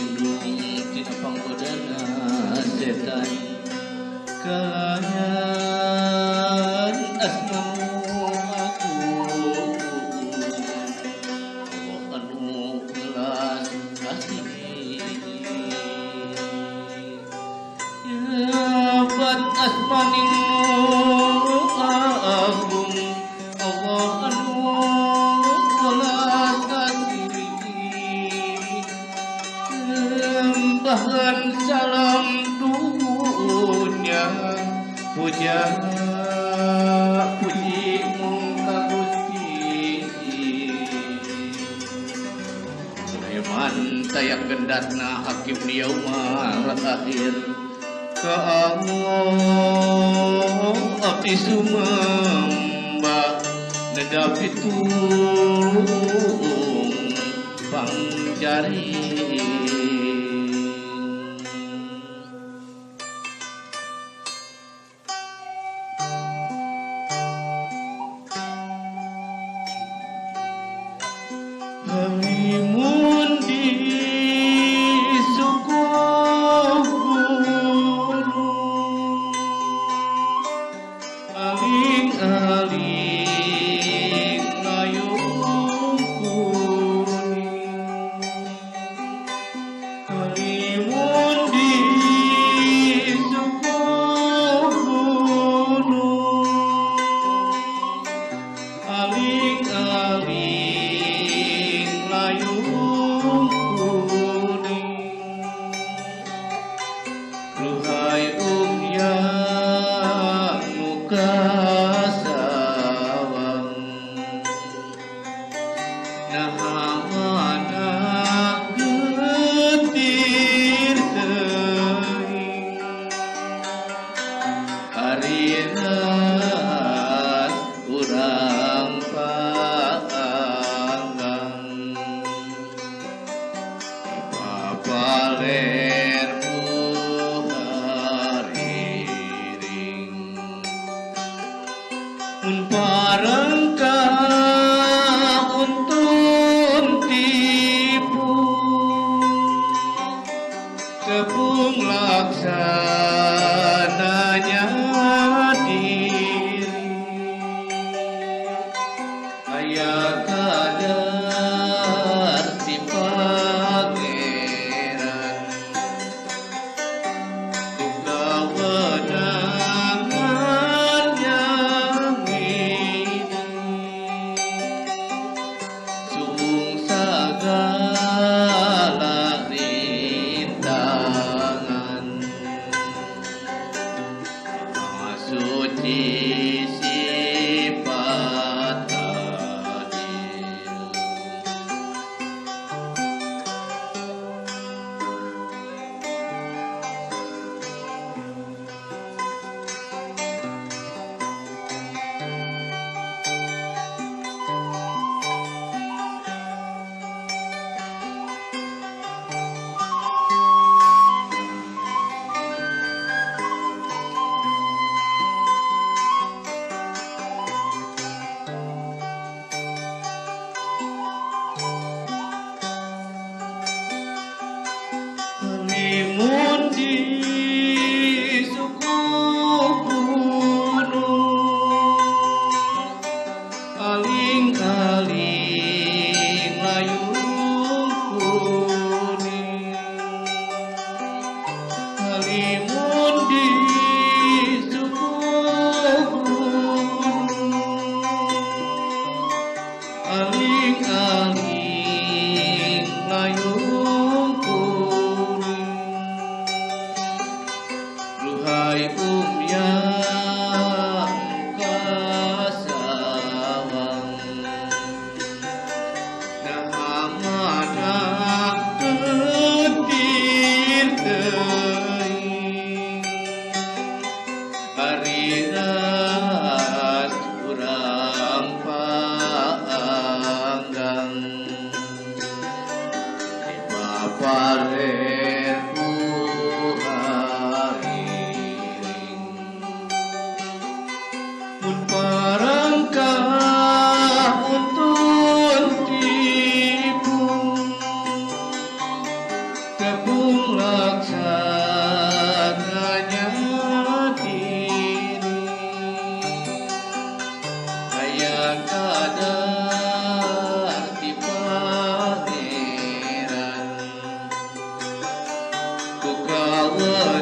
lindung tina panggodana setan kalian asmamu aku Allah anu gelas kasih ya bat asmaninu agung Allah anu gelas kasih bahkan salam dunia puja puji muka Gusti Sulaiman tayak gendatna hakim di yaumar akhir ka Allah abdi sumembah nedapi tulung pangjari Halimun di suku gunung aling-aling layung kuning Halimun di suku gunung aling-aling layung kuning Ruhay umyang muka sawang Naha mana ketir teuing hariring urang papaler hariring pareng ka untun tipung tepung laksananya diri aya kadar si pangeran duka wenangan yang ini sung sagala rintangan suci sifat adil Halimun di suku gunung aling-aling layung kuning Halimun di suku gunung aling-aling layung kuning tepung laksananya diri kayak kadar di pangeran ku kawan